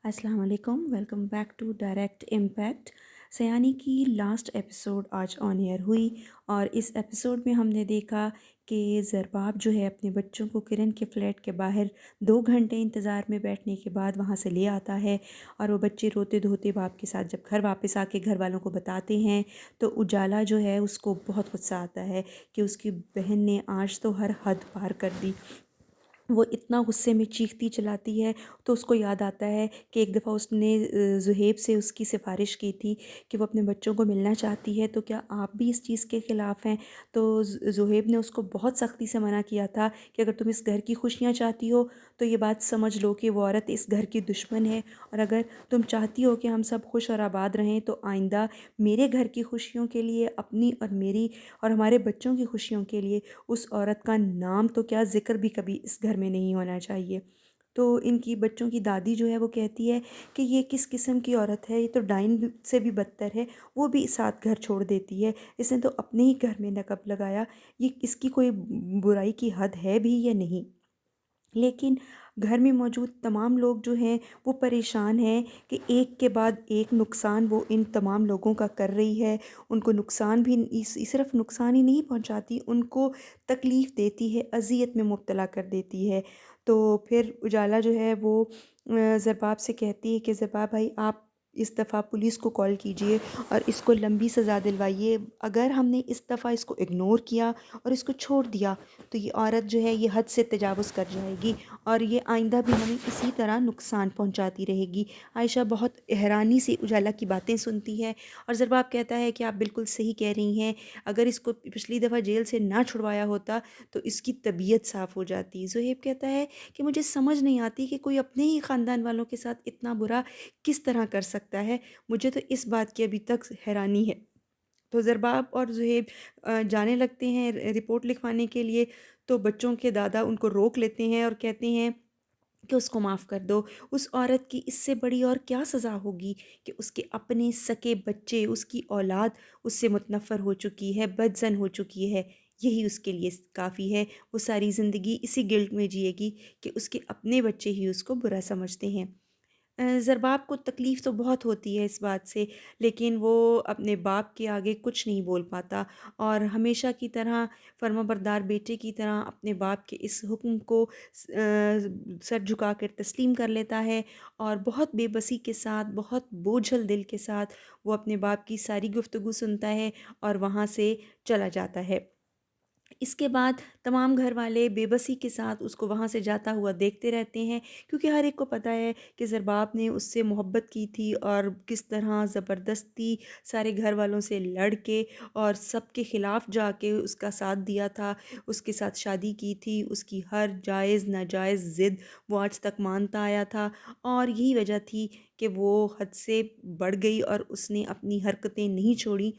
अस्सलाम वालेकुम, welcome back to Direct Impact. Sayani की लास्ट एपिसोड आज ऑन एयर हुई और इस एपिसोड में हमने देखा कि ज़रबाब जो है अपने बच्चों को किरण के फ्लैट के बाहर 2 घंटे इंतज़ार में बैठने के बाद वहाँ से ले आता है। और वो बच्चे रोते धोते बाप के साथ जब घर वापस आके घर वालों को बताते हैं तो उजाला जो है उसको बहुत गुस्सा आता है कि उसकी बहन ने आज तो हर हद पार कर दी। वो इतना गुस्से में चीखती चिल्लाती है तो उसको याद आता है कि एक दफ़ा उसने ज़ुहैब से उसकी सिफ़ारिश की थी कि वो अपने बच्चों को मिलना चाहती है, तो क्या आप भी इस चीज़ के ख़िलाफ़ हैं? तो ज़ुहैब ने उसको बहुत सख्ती से मना किया था कि अगर तुम इस घर की खुशियाँ चाहती हो तो ये बात समझ लो कि वो औरत इस घर की दुश्मन है, और अगर तुम चाहती हो कि हम सब खुश और आबाद रहें तो आइंदा मेरे घर की खुशियों के लिए, अपनी और मेरी और हमारे बच्चों की खुशियों के लिए उस औरत का नाम तो क्या ज़िक्र भी कभी इस घर में नहीं होना चाहिए। तो इनकी बच्चों की दादी जो है वो कहती है कि ये किस किस्म की औरत है, ये तो डाइन से भी बदतर है, वो भी साथ घर छोड़ देती है, इसने तो अपने ही घर में नकब लगाया, ये इसकी कोई बुराई की हद है भी या नहीं। लेकिन घर में मौजूद तमाम लोग जो हैं वो परेशान हैं कि एक के बाद एक नुकसान वो इन तमाम लोगों का कर रही है। उनको नुकसान भी सिर्फ़ नुकसान ही नहीं पहुंचाती, उनको तकलीफ़ देती है, अज़ियत में मुब्तला कर देती है। तो फिर उजाला जो है वो ज़रबाब से कहती है कि ज़रबाब भाई, आप इस दफ़ा पुलिस को कॉल कीजिए और इसको लंबी सज़ा दिलवाइए। अगर हमने इस दफ़ा इसको इग्नोर किया और इसको छोड़ दिया तो ये औरत जो है ये हद से तजावुज़ कर जाएगी और ये आइंदा भी हमें इसी तरह नुकसान पहुंचाती रहेगी। आयशा बहुत हैरानी से उजाला की बातें सुनती है और ज़रबाब कहता है कि आप बिल्कुल सही कह रही हैं, अगर इसको पिछली दफ़ा जेल से ना छुड़वाया होता तो इसकी तबीयत साफ़ हो जाती। ज़ुहैब कहता है कि मुझे समझ नहीं आती कि कोई अपने ही ख़ानदान वालों के साथ इतना बुरा किस तरह कर सकता है, मुझे तो इस बात की अभी तक हैरानी है। तो ज़रबाब और ज़ुहैब जाने लगते हैं रिपोर्ट लिखवाने के लिए, तो बच्चों के दादा उनको रोक लेते हैं और कहते हैं कि उसको माफ़ कर दो। उस औरत की इससे बड़ी और क्या सज़ा होगी कि उसके अपने सके बच्चे, उसकी औलाद उससे मुतनफ़्फ़र हो चुकी है, बदज़न हो चुकी है। यही उसके लिए काफ़ी है। वो सारी ज़िंदगी इसी गिल्ट में जिएगी कि उसके अपने बच्चे ही उसको बुरा समझते हैं। ज़रबाब को तकलीफ़ तो बहुत होती है इस बात से, लेकिन वो अपने बाप के आगे कुछ नहीं बोल पाता और हमेशा की तरह फर्माबरदार बेटे की तरह अपने बाप के इस हुक्म को सर झुका कर तस्लीम कर लेता है और बहुत बेबसी के साथ, बहुत बोझल दिल के साथ वो अपने बाप की सारी गुफ्तगू सुनता है और वहाँ से चला जाता है। इसके बाद तमाम घर वाले बेबसी के साथ उसको वहाँ से जाता हुआ देखते रहते हैं, क्योंकि हर एक को पता है कि ज़रबाब ने उससे मोहब्बत की थी और किस तरह ज़बरदस्ती सारे घर वालों से लड़ के और सबके ख़िलाफ़ जाके उसका साथ दिया था, उसके साथ शादी की थी, उसकी हर जायज़ नाजायज़ ज़िद वो आज तक मानता आया था और यही वजह थी कि वो हद से बढ़ गई और उसने अपनी हरकतें नहीं छोड़ी।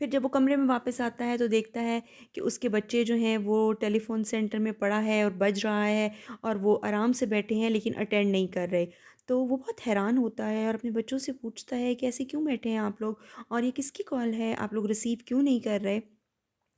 फिर जब वो कमरे में वापस आता है तो देखता है कि उसके बच्चे जो हैं वो टेलीफ़ोन सेंटर में पड़ा है और बज रहा है और वो आराम से बैठे हैं लेकिन अटेंड नहीं कर रहे। तो वो बहुत हैरान होता है और अपने बच्चों से पूछता है कि ऐसे क्यों बैठे हैं आप लोग, और ये किसकी कॉल है, आप लोग रिसीव क्यों नहीं कर रहे?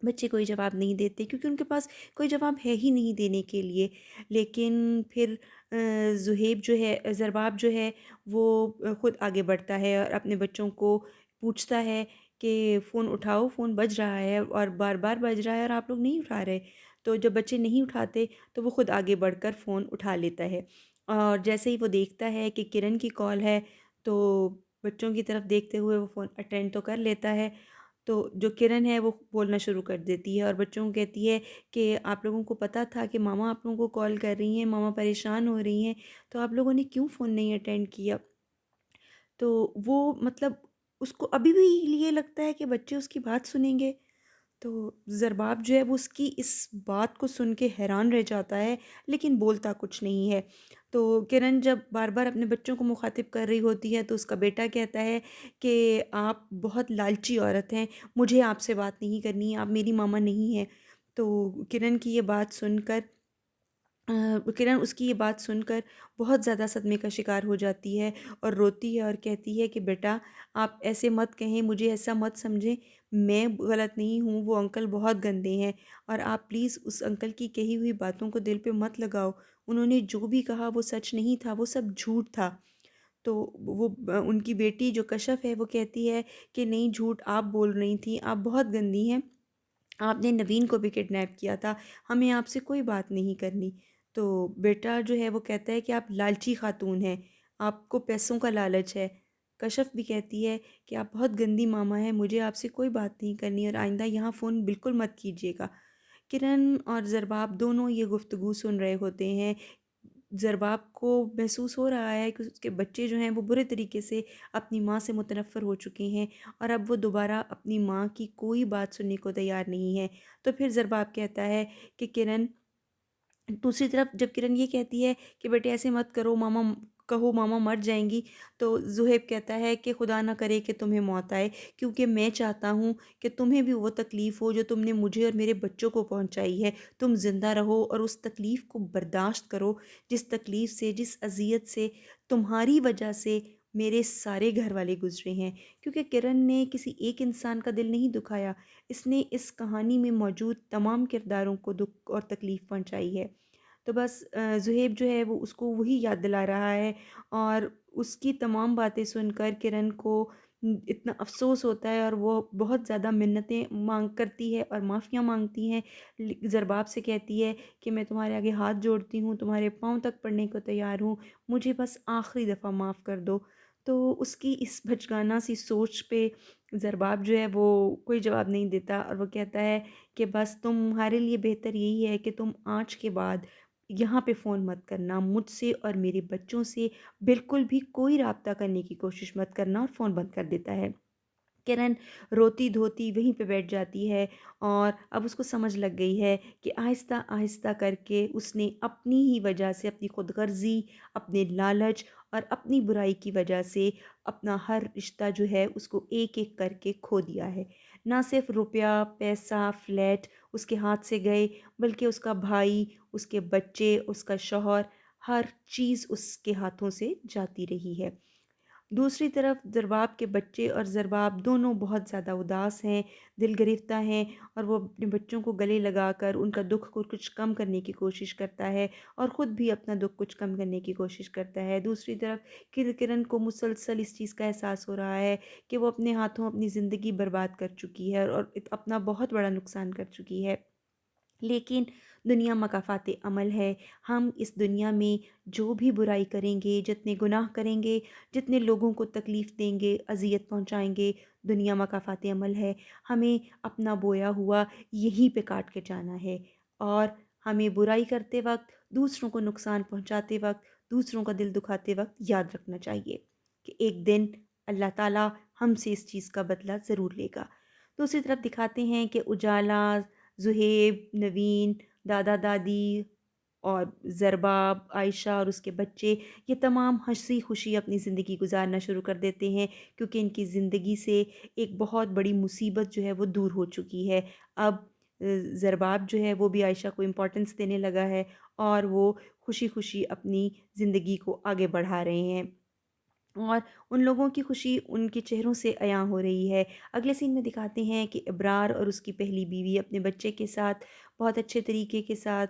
बच्चे कोई जवाब नहीं देते क्योंकि उनके पास कोई जवाब है ही नहीं देने के लिए। लेकिन फिर ज़ुहैब जो है, ज़रबाब जो है वो ख़ुद आगे बढ़ता है और अपने बच्चों को पूछता है कि फ़ोन उठाओ, फ़ोन बज रहा है और बार-बार बज रहा है और आप लोग नहीं उठा रहे। तो जब बच्चे नहीं उठाते तो वो ख़ुद आगे बढ़कर फ़ोन उठा लेता है और जैसे ही वो देखता है कि किरण की कॉल है तो बच्चों की तरफ देखते हुए वो फ़ोन अटेंड तो कर लेता है। तो जो किरण है वो बोलना शुरू कर देती है और बच्चों को कहती है कि आप लोगों को पता था कि मामा आप लोगों को कॉल कर रही हैं, मामा परेशान हो रही हैं, तो आप लोगों ने क्यों फ़ोन नहीं अटेंड किया? तो वो मतलब उसको अभी भी ये लगता है कि बच्चे उसकी बात सुनेंगे। तो ज़रबाब जो है वो उसकी इस बात को सुन के हैरान रह जाता है, लेकिन बोलता कुछ नहीं है। तो किरण जब बार-बार अपने बच्चों को मुखातिब कर रही होती है तो उसका बेटा कहता है कि आप बहुत लालची औरत हैं, मुझे आपसे बात नहीं करनी है, आप मेरी मामा नहीं हैं। तो किरण की ये बात सुनकर किरण उसकी ये बात सुनकर बहुत ज़्यादा सदमे का शिकार हो जाती है और रोती है और कहती है कि बेटा, आप ऐसे मत कहें, मुझे ऐसा मत समझें, मैं गलत नहीं हूँ, वो अंकल बहुत गंदे हैं और आप प्लीज़ उस अंकल की कही हुई बातों को दिल पे मत लगाओ। उन्होंने जो भी कहा वो सच नहीं था, वो सब झूठ था। तो वो उनकी बेटी जो कशफ है वो कहती है कि नहीं, झूठ आप बोल रही थी, आप बहुत गंदी हैं, आपने नवीन को भी किडनैप किया था, हमें आपसे कोई बात नहीं करनी। तो बेटा जो है वो कहता है कि आप लालची खातून हैं, आपको पैसों का लालच है। कशफ भी कहती है कि आप बहुत गंदी मामा हैं, मुझे आपसे कोई बात नहीं करनी और आइंदा यहाँ फ़ोन बिल्कुल मत कीजिएगा। किरण और ज़रबाब दोनों ये गुफ्तगू सुन रहे होते हैं। ज़रबाब को महसूस हो रहा है कि उसके बच्चे जो हैं वो बुरे तरीके से अपनी माँ से मुतनफ़्फ़र हो चुके हैं और अब वो दोबारा अपनी माँ की कोई बात सुनने को तैयार नहीं है। तो फिर ज़रबाब कहता है कि किरण, दूसरी तरफ जब किरण ये कहती है कि बेटे ऐसे मत करो, मामा कहो मामा मर जाएंगी, तो ज़ुहैब कहता है कि खुदा ना करे कि तुम्हें मौत आए, क्योंकि मैं चाहता हूँ कि तुम्हें भी वो तकलीफ़ हो जो तुमने मुझे और मेरे बच्चों को पहुँचाई है। तुम ज़िंदा रहो और उस तकलीफ़ को बर्दाश्त करो, जिस तकलीफ़ से, जिस अज़ियत से तुम्हारी वजह से मेरे सारे घर वाले गुजरे हैं। क्योंकि किरण ने किसी एक इंसान का दिल नहीं दुखाया, इसने इस कहानी में मौजूद तमाम किरदारों को दुख और तकलीफ़ पहुँचाई है। तो बस ज़ुहैब जो है वो उसको वही याद दिला रहा है और उसकी तमाम बातें सुनकर किरण को इतना अफ़सोस होता है और वो बहुत ज़्यादा मिन्नतें मांग करती है और माफ़ियाँ मांगती हैं। ज़रबाब से कहती है कि मैं तुम्हारे आगे हाथ जोड़ती हूँ, तुम्हारे पाँव तक पड़ने को तैयार हूँ, मुझे बस आखिरी दफ़ा माफ़ कर दो। तो उसकी इस बचगाना सी सोच पे ज़रबाब जो है वो कोई जवाब नहीं देता और वो कहता है कि बस तुम्हारे लिए बेहतर यही है कि तुम आज के बाद यहाँ पे फ़ोन मत करना, मुझसे और मेरे बच्चों से बिल्कुल भी कोई राब्ता करने की कोशिश मत करना, और फ़ोन बंद कर देता है। किरण रोती-धोती वहीं पे बैठ जाती है और अब उसको समझ लग गई है कि आहिस्ता-आहिस्ता करके उसने अपनी ही वजह से, अपनी खुदगर्ज़ी, अपने लालच और अपनी बुराई की वजह से अपना हर रिश्ता जो है उसको एक-एक करके खो दिया है। ना सिर्फ़ रुपया, पैसा, फ्लैट उसके हाथ से गए, बल्कि उसका भाई, उसके बच्चे, उसका शौहर, हर चीज़ उसके हाथों से जाती रही है। दूसरी तरफ ज़रबाब के बच्चे और ज़रबाब दोनों बहुत ज़्यादा उदास हैं, दिल गिरफ़्ता हैं और वो अपने बच्चों को गले लगाकर उनका दुःख को कुछ कम करने की कोशिश करता है और ख़ुद भी अपना दुःख कुछ कम करने की कोशिश करता है। दूसरी तरफ किरण को मुसलसल इस चीज़ का एहसास हो रहा है कि वो अपने हाथों अपनी ज़िंदगी बर्बाद कर चुकी है और अपना बहुत बड़ा नुकसान कर चुकी है। लेकिन दुनिया मकाफ़ात अमल है। हम इस दुनिया में जो भी बुराई करेंगे, जितने गुनाह करेंगे, जितने लोगों को तकलीफ़ देंगे, अज़ियत पहुँचाएँगे, दुनिया मकाफ़ात अमल है। हमें अपना बोया हुआ यहीं पे काट के जाना है और हमें बुराई करते वक़्त, दूसरों को नुकसान पहुँचाते वक़्त, दूसरों का दिल दुखाते वक़्त याद रखना चाहिए कि एक दिन अल्लाह ताला हमसे इस चीज़ का बदला ज़रूर लेगा। दूसरी तरफ दिखाते हैं कि उजाला, ज़ुहैब, नवीन, दादा-दादी और ज़रबाब, आयशा और उसके बच्चे, ये तमाम हँसी-खुशी अपनी ज़िंदगी गुज़ारना शुरू कर देते हैं, क्योंकि इनकी ज़िंदगी से एक बहुत बड़ी मुसीबत जो है वो दूर हो चुकी है। अब ज़रबाब जो है वो भी आयशा को इम्पोर्टेंस देने लगा है और वो खुशी-खुशी अपनी ज़िंदगी को आगे बढ़ा रहे हैं। और उन लोगों की खुशी उनके चेहरों से अयां हो रही है। अगले सीन में दिखाते हैं कि इब्रार और उसकी पहली बीवी अपने बच्चे के साथ बहुत अच्छे तरीके के साथ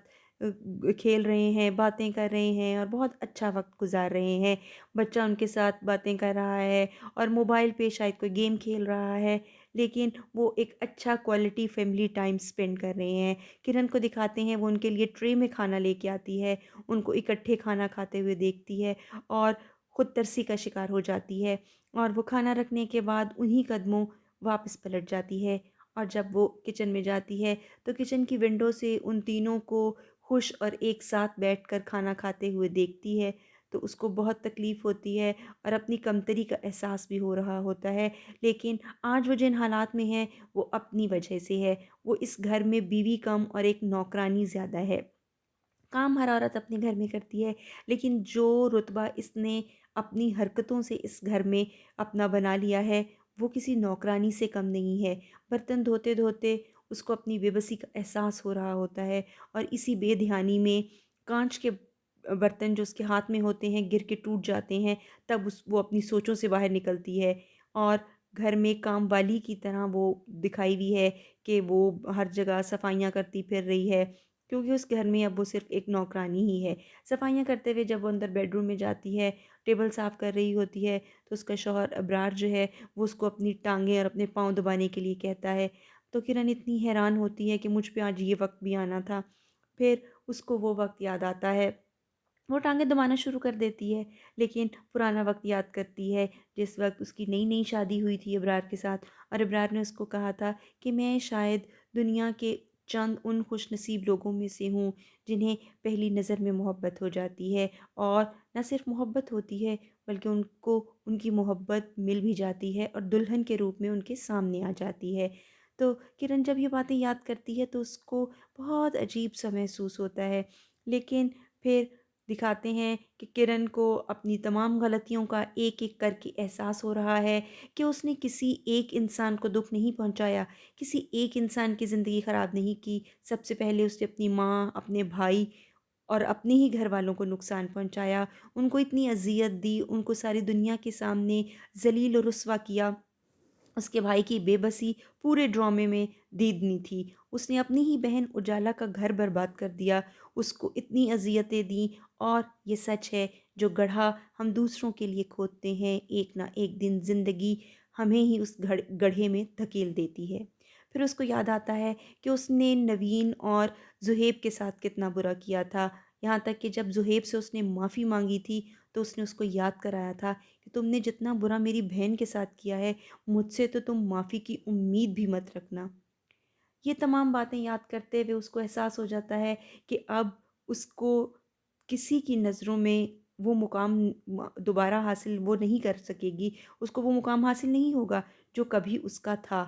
खेल रहे हैं, बातें कर रहे हैं और बहुत अच्छा वक़्त गुज़ार रहे हैं। बच्चा उनके साथ बातें कर रहा है और मोबाइल पे शायद कोई गेम खेल रहा है, लेकिन वो एक अच्छा क्वालिटी फ़ैमिली टाइम स्पेंड कर रहे हैं। किरण को दिखाते हैं वो उनके लिए ट्रे में खाना लेके आती है, उनको इकट्ठे खाना खाते हुए देखती है और खुद तरसी का शिकार हो जाती है और वो खाना रखने के बाद उन्हीं कदमों वापस पलट जाती है और जब वो किचन में जाती है तो किचन की विंडो से उन तीनों को खुश और एक साथ बैठकर खाना खाते हुए देखती है, तो उसको बहुत तकलीफ़ होती है और अपनी कमतरी का एहसास भी हो रहा होता है। लेकिन आज वो जिन हालात में है वो अपनी वजह से है। वो इस घर में बीवी कम और एक नौकरानी ज़्यादा है। काम हर औरत अपने घर में करती है, लेकिन जो रुतबा इसने अपनी हरकतों से इस घर में अपना बना लिया है, वो किसी नौकरानी से कम नहीं है। बर्तन धोते-धोते उसको अपनी बेबसी का एहसास हो रहा होता है और इसी बेध्यानी में काँच के बर्तन जो उसके हाथ में होते हैं, गिर के टूट जाते हैं, तब वो अपनी सोचों से बाहर निकलती है और घर में कामवाली की तरह वो दिखाई हुई है कि वो हर जगह सफाइयाँ करती फिर रही है। क्योंकि उस घर में अब वो सिर्फ़ एक नौकरानी ही है। सफाइयाँ करते हुए जब वो अंदर बेडरूम में जाती है, टेबल साफ़ कर रही होती है, तो उसका शौहर अबरार जो है, वो उसको अपनी टाँगें और अपने पाँव दबाने के लिए कहता है। तो किरण इतनी हैरान होती है कि मुझ पे आज ये वक़्त भी आना था। फिर उसको वो वक़्त याद आता है, वो टाँगें दबाना शुरू कर देती है, लेकिन पुराना वक़्त याद करती है, जिस वक़्त उसकी नई-नई शादी हुई थी अबरार के साथ, और अबरार ने उसको कहा था कि मैं शायद दुनिया के चंद उन खुशनसीब लोगों में से हूँ, जिन्हें पहली नज़र में मोहब्बत हो जाती है, और न सिर्फ़ मोहब्बत होती है, बल्कि उनको उनकी मोहब्बत मिल भी जाती है और दुल्हन के रूप में उनके सामने आ जाती है। तो किरण जब ये बातें याद करती है, तो उसको बहुत अजीब-सा महसूस होता है, लेकिन फिर दिखाते हैं कि किरण को अपनी तमाम गलतियों का एक-एक करके एहसास हो रहा है कि उसने किसी एक इंसान को दुःख नहीं पहुँचाया, किसी एक इंसान की ज़िंदगी ख़राब नहीं की। सबसे पहले उसने अपनी माँ, अपने भाई और अपने ही घरवालों को नुकसान पहुँचाया। उनको इतनी अज़ियत दी, उनको सारी दुनिया के सामने ज़लील और रुस्वा किया। उसके भाई की बेबसी पूरे ड्रामे में दीदनी थी। उसने अपनी ही बहन उजाला का घर बर्बाद कर दिया, उसको इतनी अज़ियतें दी, और ये सच है, जो गड्ढा हम दूसरों के लिए खोदते हैं, एक ना एक दिन ज़िंदगी हमें ही उस गड्ढे में धकेल देती है। फिर उसको याद आता है कि उसने नवीन और ज़ुहैब के साथ कितना बुरा किया था। यहाँ तक कि जब ज़ुहैब से उसने माफ़ी माँगी थी, तो उसने उसको याद कराया था कि तुमने जितना बुरा मेरी बहन के साथ किया है, मुझसे तो तुम माफ़ी की उम्मीद भी मत रखना। ये तमाम बातें याद करते हुए उसको एहसास हो जाता है कि अब उसको किसी की नज़रों में वो मुकाम दोबारा हासिल वो नहीं कर सकेगी, उसको वो मुकाम हासिल नहीं होगा जो कभी उसका था।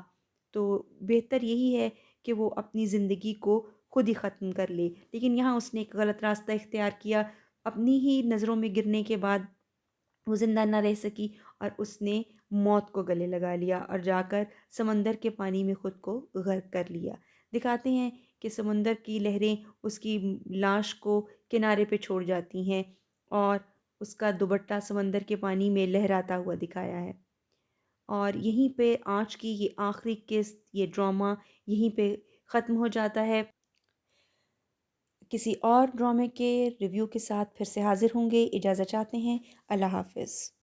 तो बेहतर यही है कि वो अपनी ज़िंदगी को खुद ही ख़त्म कर ले। लेकिन यहाँ उसने एक गलत रास्ता इख्तियार किया, अपनी ही नज़रों में गिरने के बाद वो ज़िंदा ना रह सकी, और उसने मौत को गले लगा लिया और जाकर समंदर के पानी में खुद को गर्क कर लिया। दिखाते हैं कि समुंदर की लहरें उसकी लाश को किनारे पे छोड़ जाती हैं, और उसका दुपट्टा समंदर के पानी में लहराता हुआ दिखाया है। और यहीं पे आज की ये आखिरी किस्त, ये ड्रामा यहीं पे ख़त्म हो जाता है। किसी और ड्रामे के रिव्यू के साथ फिर से हाज़िर होंगे। इजाज़त चाहते हैं। अल्लाह हाफ़िज़।